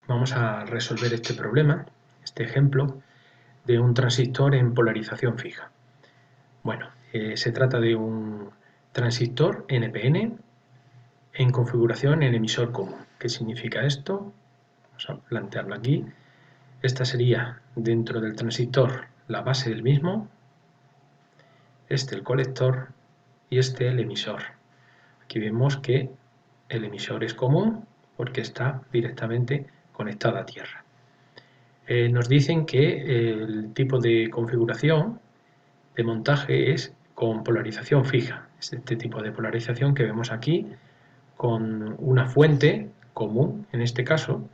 Vamos a resolver este problema, este ejemplo, de un transistor en polarización fija. Bueno, se trata de un transistor NPN en configuración en emisor común. ¿Qué significa esto? Vamos a plantearlo aquí. Esta sería, dentro del transistor, la base del mismo, este el colector y este el emisor. Aquí vemos que el emisor es común porque está directamente conectado a tierra. Nos dicen que el tipo de configuración de montaje es con polarización fija. Es este tipo de polarización que vemos aquí con una fuente común en este caso,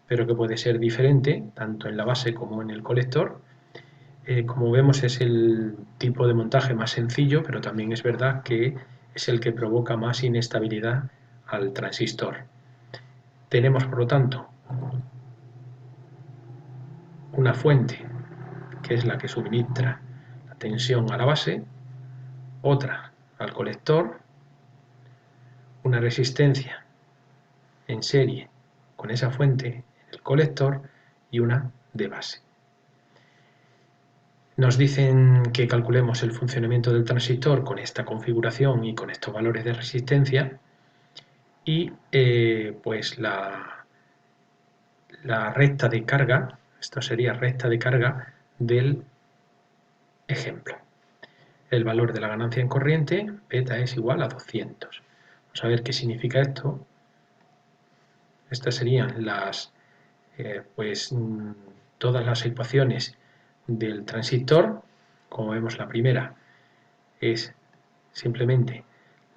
pero que puede ser diferente tanto en la base como en el colector. Como vemos es el tipo de montaje más sencillo, pero también es verdad que es el que provoca más inestabilidad al transistor. Tenemos por lo tanto una fuente que es la que suministra la tensión a la base, otra al colector, una resistencia en serie con esa fuente en el colector y una de base. Nos dicen que calculemos el funcionamiento del transistor con esta configuración y con estos valores de resistencia y pues la recta de carga, esto sería recta de carga del ejemplo. El valor de la ganancia en corriente, beta, es igual a 200. Vamos a ver qué significa esto. Estas serían todas las ecuaciones del transistor. Como vemos, la primera es simplemente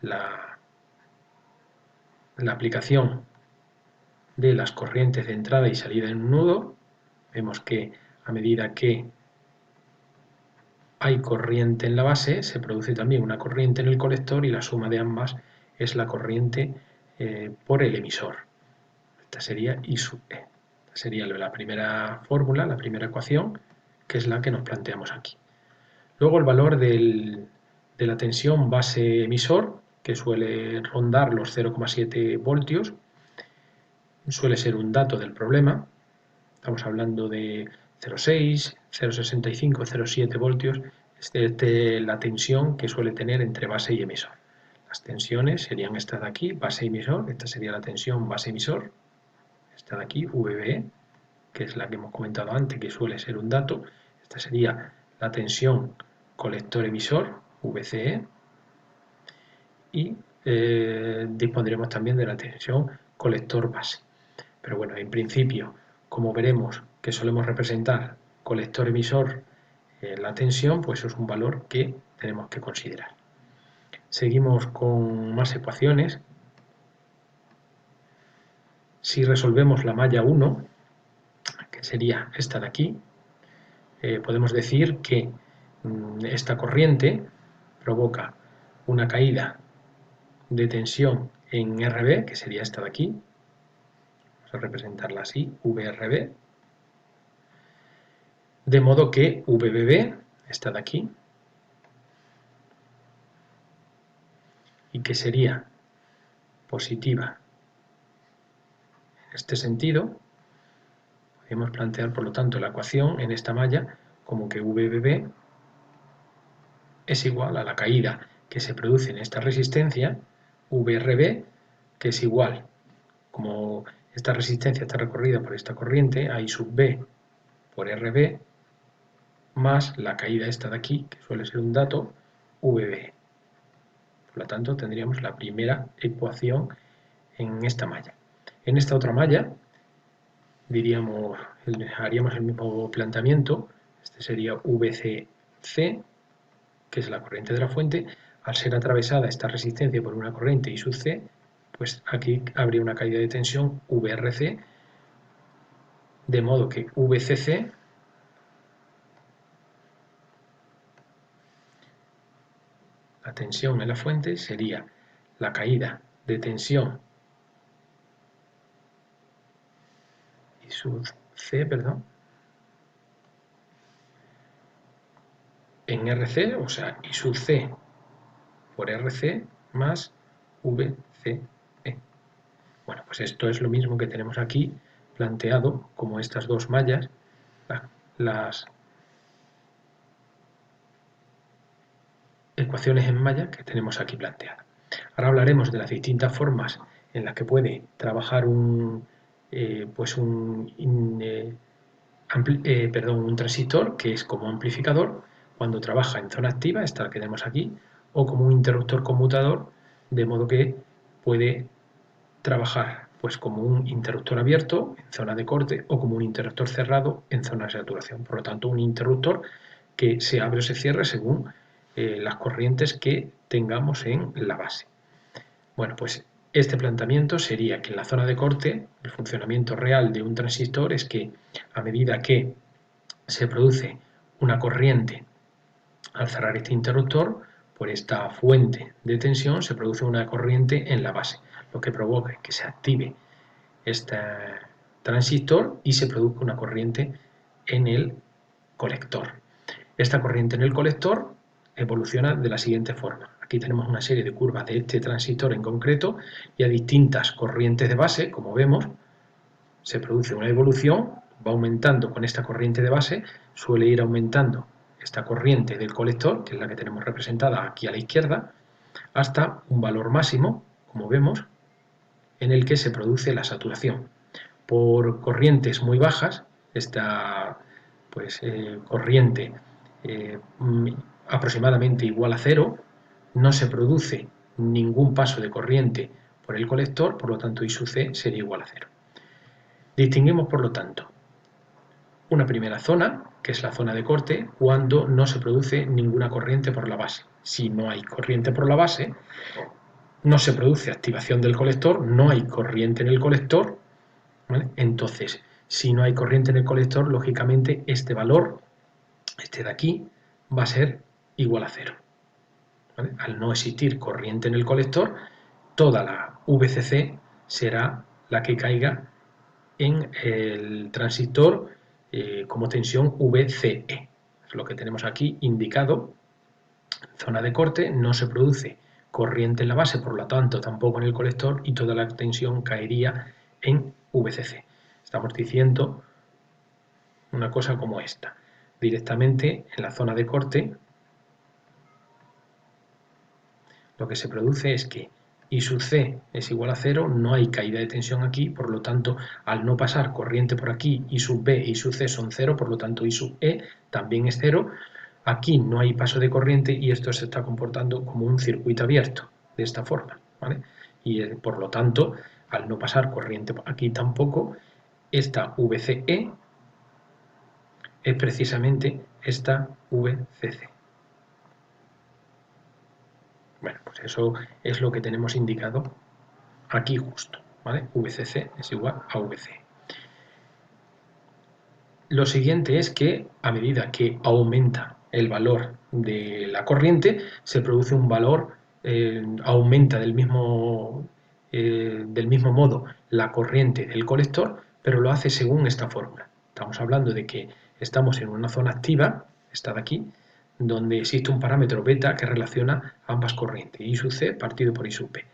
la aplicación de las corrientes de entrada y salida en un nudo. Vemos que a medida que hay corriente en la base, se produce también una corriente en el colector y la suma de ambas es la corriente por el emisor. Esta sería I sub E. Esta sería la primera fórmula, la primera ecuación, que es la que nos planteamos aquí. Luego el valor de la tensión base-emisor, que suele rondar los 0,7 voltios, suele ser un dato del problema. Estamos hablando de 0,6, 0,65, 0,7 voltios. Es la tensión que suele tener entre base y emisor. Las tensiones serían estas de aquí, base y emisor. Esta sería la tensión base-emisor. Esta de aquí, VBE, que es la que hemos comentado antes, que suele ser un dato. Esta sería la tensión colector-emisor, VCE. Y dispondremos también de la tensión colector-base. Pero bueno, en principio, como veremos que solemos representar colector-emisor la tensión, pues es un valor que tenemos que considerar. Seguimos con más ecuaciones. Si resolvemos la malla 1, que sería esta de aquí, podemos decir que esta corriente provoca una caída de tensión en RB, que sería esta de aquí. Vamos a representarla así, VRB. De modo que VBB, esta de aquí, y que sería positiva en este sentido, podemos plantear por lo tanto la ecuación en esta malla como que VBB es igual a la caída que se produce en esta resistencia, VRB, que es igual, como esta resistencia está recorrida por esta corriente, A I sub B por RB, más la caída esta de aquí, que suele ser un dato, VB. Por lo tanto, tendríamos la primera ecuación en esta malla. En esta otra malla, haríamos el mismo planteamiento. Este sería VCC, que es la corriente de la fuente. Al ser atravesada esta resistencia por una corriente I sub C, pues aquí habría una caída de tensión VRC, de modo que VCC la tensión en la fuente sería la caída de tensión I sub C, en RC, o sea, I sub C por RC más VCE. Bueno, pues esto es lo mismo que tenemos aquí planteado como estas dos mallas, las ecuaciones en malla que tenemos aquí planteadas. Ahora hablaremos de las distintas formas en las que puede trabajar un transistor, que es como amplificador, cuando trabaja en zona activa, esta que tenemos aquí, o como un interruptor conmutador, de modo que puede trabajar pues como un interruptor abierto en zona de corte o como un interruptor cerrado en zona de saturación. Por lo tanto, un interruptor que se abre o se cierre según las corrientes que tengamos en la base. Bueno, pues este planteamiento sería que en la zona de corte el funcionamiento real de un transistor es que a medida que se produce una corriente al cerrar este interruptor, por esta fuente de tensión se produce una corriente en la base, lo que provoca que se active este transistor y se produzca una corriente en el colector. Esta corriente en el colector evoluciona de la siguiente forma. Aquí tenemos una serie de curvas de este transistor en concreto y a distintas corrientes de base, como vemos, se produce una evolución, va aumentando con esta corriente de base, suele ir aumentando esta corriente del colector, que es la que tenemos representada aquí a la izquierda, hasta un valor máximo, como vemos, en el que se produce la saturación. Por corrientes muy bajas, esta corriente aproximadamente igual a cero, no se produce ningún paso de corriente por el colector, por lo tanto I sub C sería igual a cero. Distinguimos, por lo tanto, una primera zona, que es la zona de corte, cuando no se produce ninguna corriente por la base. Si no hay corriente por la base, no se produce activación del colector, no hay corriente en el colector, ¿vale? Entonces, si no hay corriente en el colector, lógicamente este valor, este de aquí, va a ser igual a cero, ¿vale? Al no existir corriente en el colector, toda la VCC será la que caiga en el transistor como tensión VCE. Es lo que tenemos aquí indicado. Zona de corte, no se produce corriente en la base, por lo tanto tampoco en el colector, y toda la tensión caería en VCC. Estamos diciendo una cosa como esta. Directamente en la zona de corte, lo que se produce es que I sub C es igual a cero, no hay caída de tensión aquí, por lo tanto, al no pasar corriente por aquí, I sub B e I sub C son cero, por lo tanto I sub E también es cero. Aquí no hay paso de corriente y esto se está comportando como un circuito abierto, de esta forma, ¿vale? Y por lo tanto, al no pasar corriente aquí tampoco, esta VCE es precisamente esta VCC. Bueno, pues eso es lo que tenemos indicado aquí justo, ¿vale? VCC es igual a VCE. Lo siguiente es que a medida que aumenta el valor de la corriente, se produce un valor, aumenta del mismo modo la corriente del colector, pero lo hace según esta fórmula. Estamos hablando de que estamos en una zona activa, esta de aquí, donde existe un parámetro beta que relaciona ambas corrientes, I sub C partido por I sub B.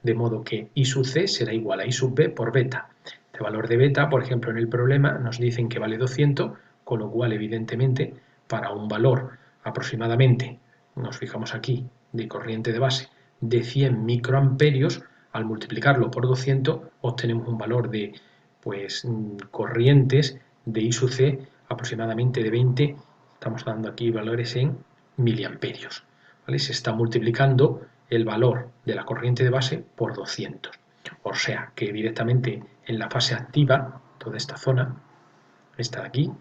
De modo que I sub C será igual a I sub B por beta. Este valor de beta, por ejemplo, en el problema nos dicen que vale 200, con lo cual, evidentemente, para un valor aproximadamente, nos fijamos aquí, de corriente de base de 100 microamperios, al multiplicarlo por 200 obtenemos un valor de corrientes de I sub C aproximadamente de 20, estamos dando aquí valores en miliamperios, ¿vale? Se está multiplicando el valor de la corriente de base por 200. O sea que directamente en la fase activa, toda esta zona, esta de aquí,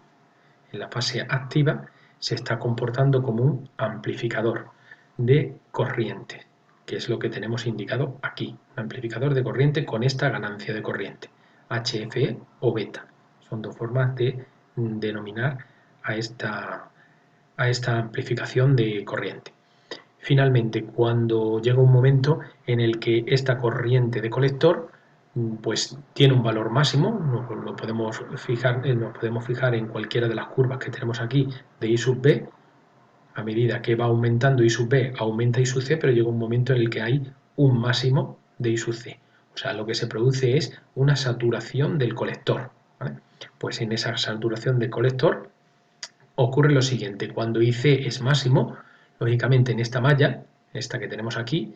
en la fase activa, se está comportando como un amplificador de corriente, que es lo que tenemos indicado aquí, un amplificador de corriente con esta ganancia de corriente, HFE o beta. Son dos formas de denominar a esta amplificación de corriente. Finalmente, cuando llega un momento en el que esta corriente de colector pues tiene un valor máximo, nos podemos fijar en cualquiera de las curvas que tenemos aquí de I sub B, a medida que va aumentando I sub B, aumenta I sub C, pero llega un momento en el que hay un máximo de I sub C. O sea, lo que se produce es una saturación del colector, ¿vale? Pues en esa saturación de colector ocurre lo siguiente: cuando IC es máximo, lógicamente en esta malla, esta que tenemos aquí,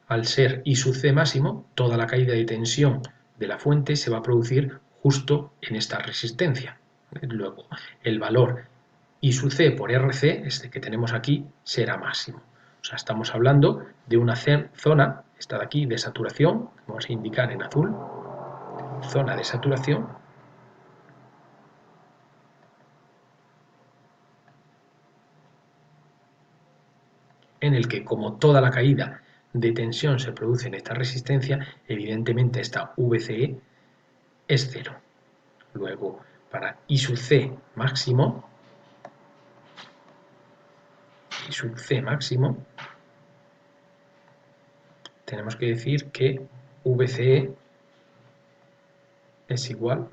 al ser I sub C máximo, toda la caída de tensión de la fuente se va a producir justo en esta resistencia. Luego, el valor I sub C por RC, este que tenemos aquí, será máximo. O sea, estamos hablando de una zona, esta de aquí, de saturación, vamos a indicar en azul, zona de saturación, en el que, como toda la caída de tensión se produce en esta resistencia, evidentemente esta VCE es cero. Luego, para I sub C máximo, tenemos que decir que VCE es igual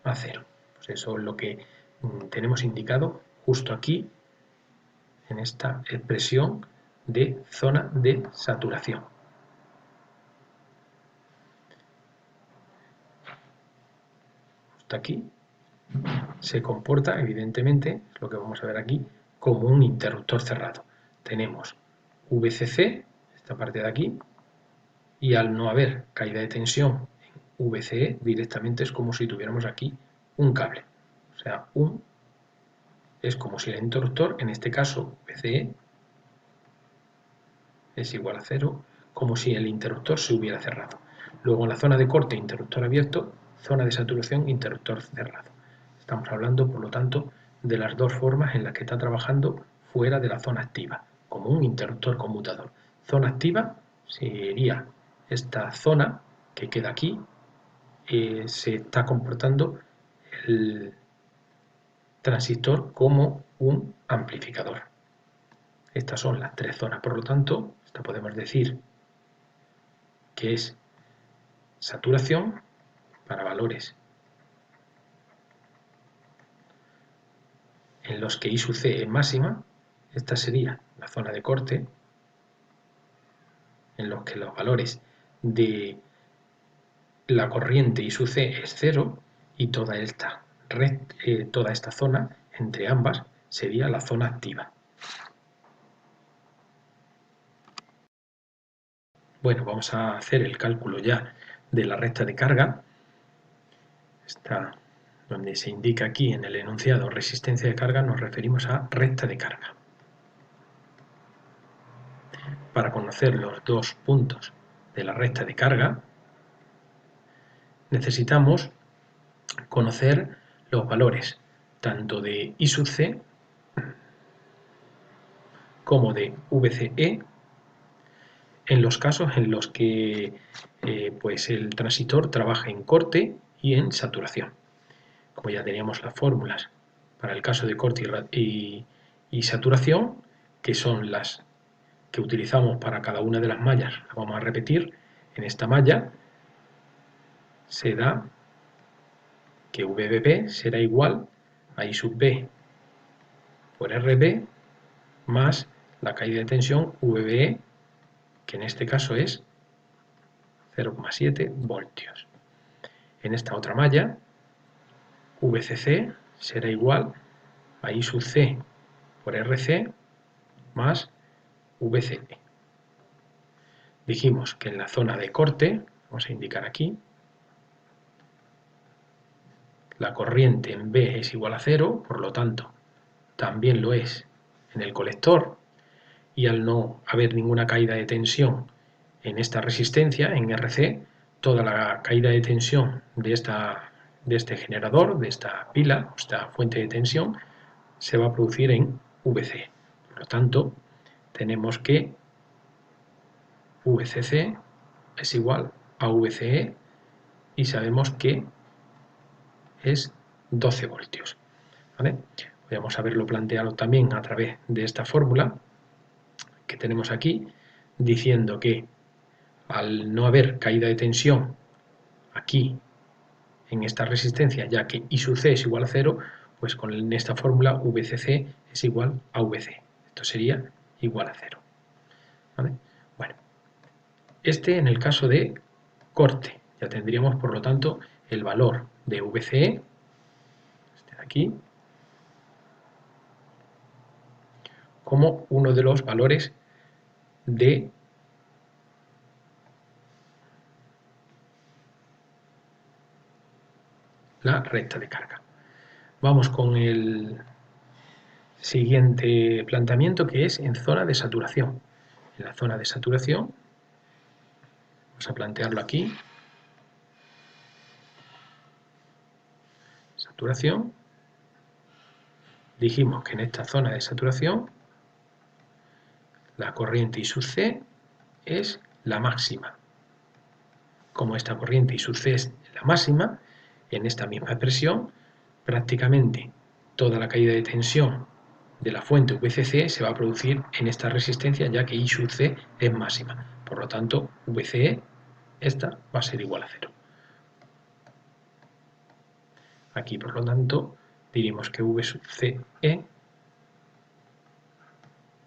a cero. Pues eso es lo que tenemos indicado justo aquí en esta expresión de zona de saturación. Justo aquí se comporta, evidentemente, es lo que vamos a ver aquí, como un interruptor cerrado. Tenemos VCC, esta parte de aquí, y al no haber caída de tensión en VCE, directamente es como si tuviéramos aquí un cable. O sea, es como si el interruptor, en este caso VCE, es igual a cero, como si el interruptor se hubiera cerrado. Luego en la zona de corte, interruptor abierto, zona de saturación, interruptor cerrado. Estamos hablando, por lo tanto, de las dos formas en las que está trabajando fuera de la zona activa, como un interruptor conmutador. Zona activa sería esta zona que queda aquí, se está comportando el transistor como un amplificador. Estas son las tres zonas, por lo tanto, esta podemos decir que es saturación para valores en los que I sub C es máxima. Esta sería la zona de corte en los que los valores de la corriente I sub C es cero, y toda esta zona entre ambas sería la zona activa. Bueno, vamos a hacer el cálculo ya de la recta de carga. Está donde se indica aquí en el enunciado resistencia de carga, nos referimos a recta de carga. Para conocer los dos puntos de la recta de carga, necesitamos conocer los valores tanto de I sub C como de VCE en los casos en los que pues el transistor trabaja en corte y en saturación. Como ya teníamos las fórmulas para el caso de corte y saturación, que son las que utilizamos para cada una de las mallas, las vamos a repetir. En esta malla se da que VBP será igual a I sub B por RB más la caída de tensión VBE, que en este caso es 0,7 voltios. En esta otra malla, VCC será igual a I sub C por RC más VCE. Dijimos que en la zona de corte, vamos a indicar aquí, la corriente en B es igual a 0, por lo tanto, también lo es en el colector, y al no haber ninguna caída de tensión en esta resistencia, en RC, toda la caída de tensión de este generador, de esta pila, esta fuente de tensión, se va a producir en VC. Por lo tanto, tenemos que VCC es igual a VCE y sabemos que es 12 voltios. ¿Vale? Vamos a verlo planteado también a través de esta fórmula que tenemos aquí, diciendo que al no haber caída de tensión aquí en esta resistencia, ya que I sub C es igual a 0, pues con esta fórmula VCC es igual a VC. Esto sería igual a 0. ¿Vale? Bueno, este en el caso de corte. Ya tendríamos, por lo tanto, el valor de VCE, este de aquí, como uno de los valores de la recta de carga. Vamos con el siguiente planteamiento, que es en zona de saturación. En la zona de saturación, vamos a plantearlo aquí. Saturación. Dijimos que en esta zona de saturación la corriente I sub C es la máxima. Como esta corriente I sub C es la máxima, en esta misma expresión, prácticamente toda la caída de tensión de la fuente VCC se va a producir en esta resistencia, ya que I sub C es máxima. Por lo tanto, VCE, esta va a ser igual a 0. Aquí, por lo tanto, diríamos que V sub CE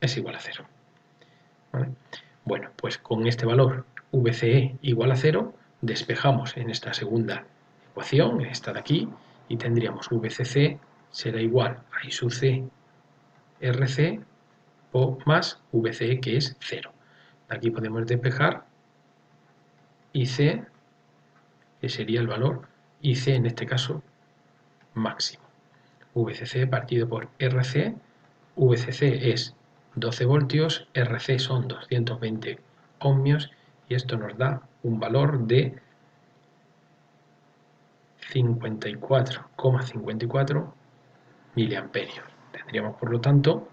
es igual a 0. ¿Vale? Bueno, pues con este valor VCE igual a 0, despejamos en esta segunda ecuación, esta de aquí, y tendríamos VCC será igual a I sub C RC o más VCE, que es 0. Aquí podemos despejar IC, que sería el valor IC en este caso máximo. VCC partido por RC, VCC es 12 voltios, RC son 220 ohmios y esto nos da un valor de 54,54 miliamperios. Tendríamos, por lo tanto,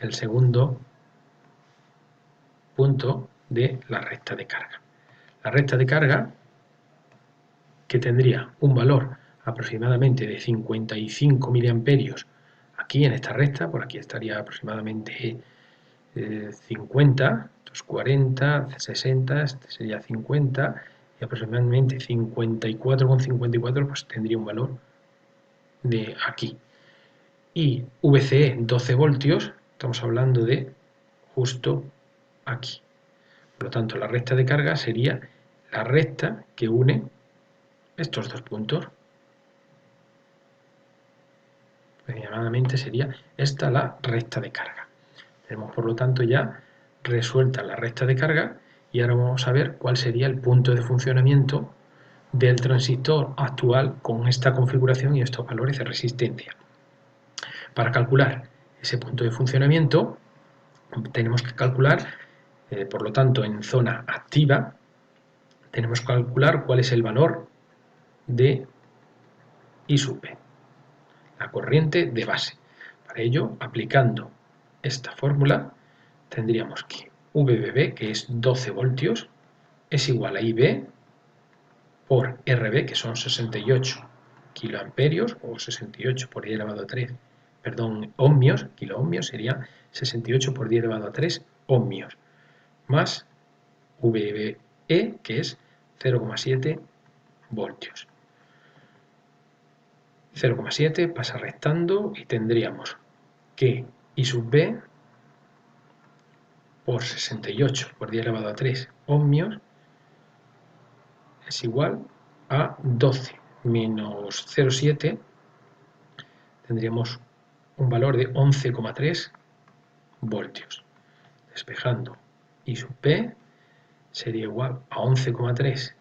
el segundo punto de la recta de carga. La recta de carga, que tendría un valor aproximadamente de 55 miliamperios aquí en esta recta, por aquí estaría aproximadamente 50, 40, 60, este sería 50 y aproximadamente 54,54 pues tendría un valor de aquí. Y VCE 12 voltios, estamos hablando de justo aquí. Por lo tanto, la recta de carga sería la recta que une estos dos puntos. Aproximadamente sería esta la recta de carga. Tenemos, por lo tanto, ya resuelta la recta de carga y ahora vamos a ver cuál sería el punto de funcionamiento del transistor actual con esta configuración y estos valores de resistencia. Para calcular ese punto de funcionamiento tenemos que calcular, por lo tanto, en zona activa, tenemos que calcular cuál es el valor de I sub P, la corriente de base. Para ello, aplicando esta fórmula, tendríamos que VBB, que es 12 voltios, es igual a IB por RB, que son 68 kiloamperios, o 68 por 10 elevado a 3, perdón, ohmios, kiloohmios sería 68 por 10 elevado a 3 ohmios, más VBE, que es 0,7 voltios. 0,7 pasa restando y tendríamos que I sub B por 68 por 10 elevado a 3 ohmios es igual a 12 menos 0,7, tendríamos un valor de 11,3 voltios. Despejando I sub P sería igual a 11,3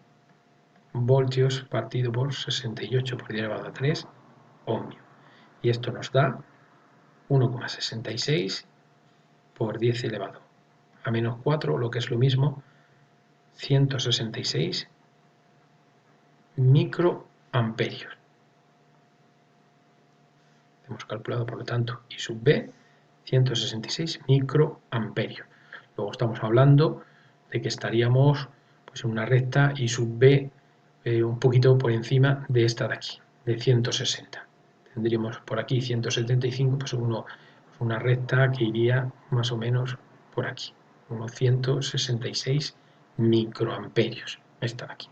voltios partido por 68 por 10 elevado a 3 ohmios. Y esto nos da 1,66 por 10 elevado a menos 4, lo que es lo mismo, 166 microamperios. Hemos calculado, por lo tanto, I sub B, 166 microamperios. Luego estamos hablando de que estaríamos pues, en una recta I sub B un poquito por encima de esta de aquí, de 160. Tendríamos por aquí 175, pues una recta que iría más o menos por aquí, unos 166 microamperios, esta de aquí.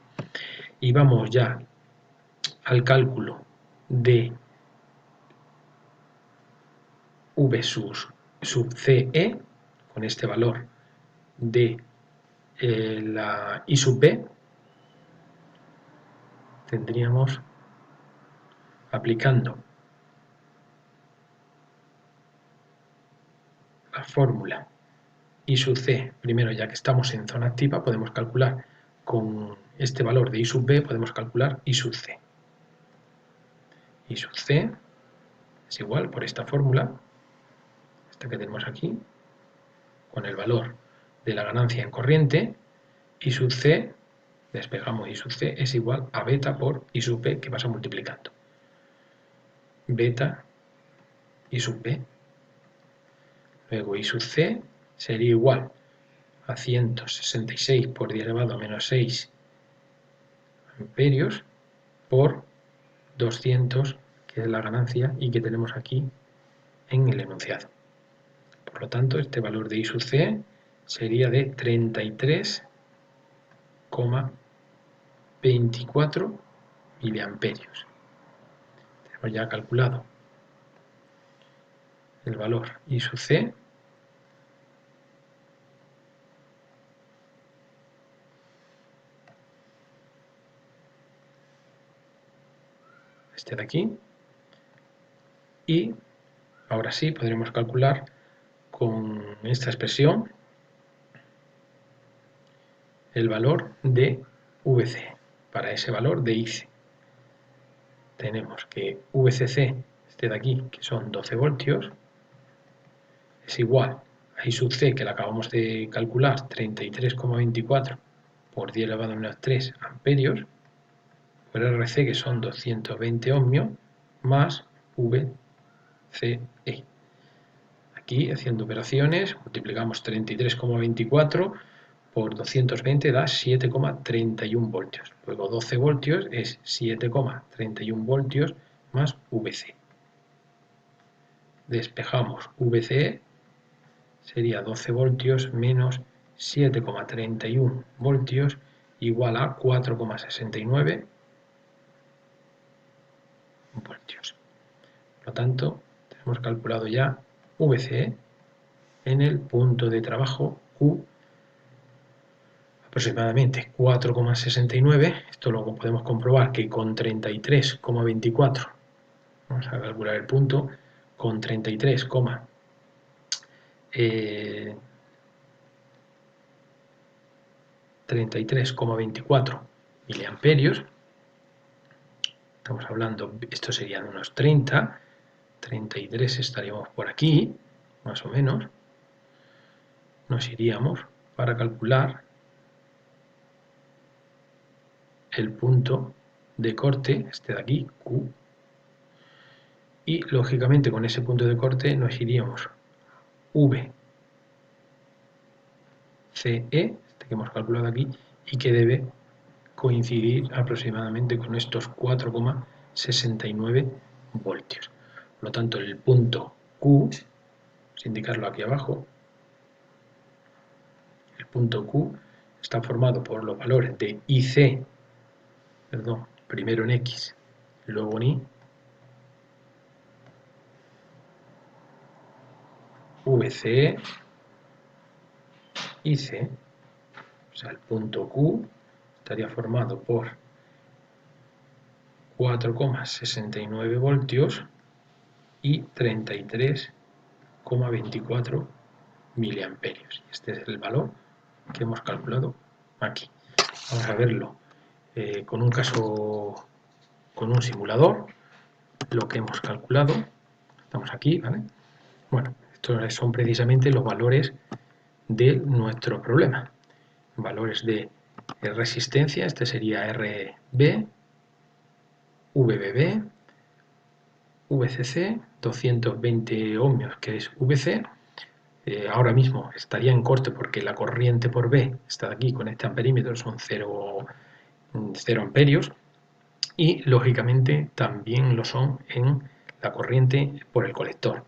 Y vamos ya al cálculo de V sub CE, con este valor de la I sub B, tendríamos, aplicando la fórmula I sub C, primero ya que estamos en zona activa, podemos calcular con este valor de I sub B, podemos calcular I sub C. I sub C es igual, por esta fórmula, esta que tenemos aquí, con el valor de la ganancia en corriente, I sub C, despejamos I sub C, es igual a beta por I sub B, que pasa multiplicando. Beta I sub B. Luego I sub C sería igual a 166 por 10 elevado a menos 6 amperios por 200, que es la ganancia y que tenemos aquí en el enunciado. Por lo tanto, este valor de I sub C sería de 33,24 miliamperios. Tenemos ya calculado el valor I sub C. Este de aquí. Y ahora sí podremos calcular con esta expresión el valor de VC. Para ese valor de IC tenemos que VCC, este de aquí, que son 12 voltios, es igual a I sub C, que la acabamos de calcular, 33,24 por 10 elevado a menos 3 amperios, por RC, que son 220 ohmios, más VCE. Aquí, haciendo operaciones, multiplicamos 33,24 por 220 da 7,31 voltios. Luego 12 voltios es 7,31 voltios más VC. Despejamos VCE, sería 12 voltios menos 7,31 voltios igual a 4,69 voltios. Por lo tanto, tenemos calculado ya VCE en el punto de trabajo Q, aproximadamente 4,69. Esto luego podemos comprobar que con 33,24, vamos a calcular el punto, con 33,24 miliamperios, estamos hablando, esto serían unos 33 estaríamos por aquí, más o menos, nos iríamos para calcular el punto de corte, este de aquí, Q, y lógicamente con ese punto de corte nos iríamos VCE, este que hemos calculado aquí, y que debe coincidir aproximadamente con estos 4,69 voltios. Por lo tanto, el punto Q, vamos a indicarlo aquí abajo, el punto Q está formado por los valores de IC, perdón, primero en X, luego en Y, VCE, IC, o sea, el punto Q estaría formado por 4,69 voltios y 33,24 miliamperios. Este es el valor que hemos calculado aquí. Vamos a verlo con un caso, con un simulador, lo que hemos calculado. Estamos aquí, ¿vale? Bueno, estos son precisamente los valores de nuestro problema. Valores de resistencia, este sería RB, VBB, VCC, 220 ohmios, que es VC. Ahora mismo estaría en corte porque la corriente por B está aquí con este amperímetro, son 0 amperios, y lógicamente también lo son en la corriente por el colector.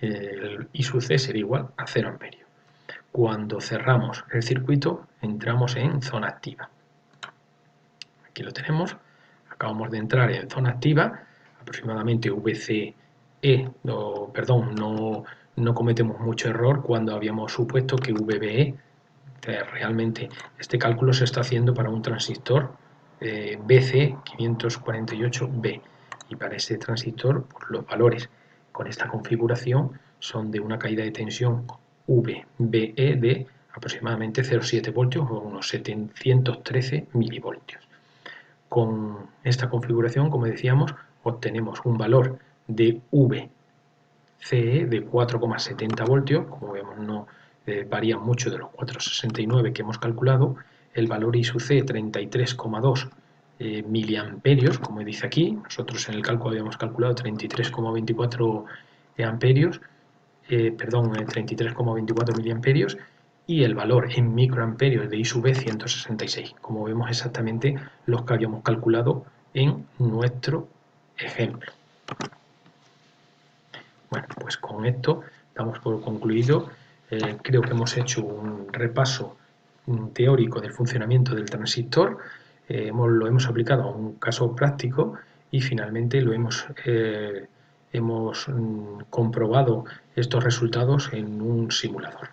El I sub C sería igual a 0 amperios. Cuando cerramos el circuito entramos en zona activa. Aquí lo tenemos, acabamos de entrar en zona activa, aproximadamente VCE, no cometemos mucho error cuando habíamos supuesto que VBE, realmente este cálculo se está haciendo para un transistor BC548B. Y para este transistor, pues los valores con esta configuración son de una caída de tensión VBE de aproximadamente 0,7 voltios o unos 713 milivoltios. Con esta configuración, como decíamos, obtenemos un valor de VCE de 4,70 voltios, como vemos no varía mucho de los 4,69 que hemos calculado, el valor I sub C 33,2 miliamperios, como dice aquí, nosotros en el cálculo habíamos calculado 33,24 amperios, 33,24 miliamperios, y el valor en microamperios de I sub B 166, como vemos exactamente los que habíamos calculado en nuestro ejemplo. Bueno, pues con esto damos por concluido. Creo que hemos hecho un repaso teórico del funcionamiento del transistor, lo hemos aplicado a un caso práctico y finalmente lo hemos comprobado estos resultados en un simulador.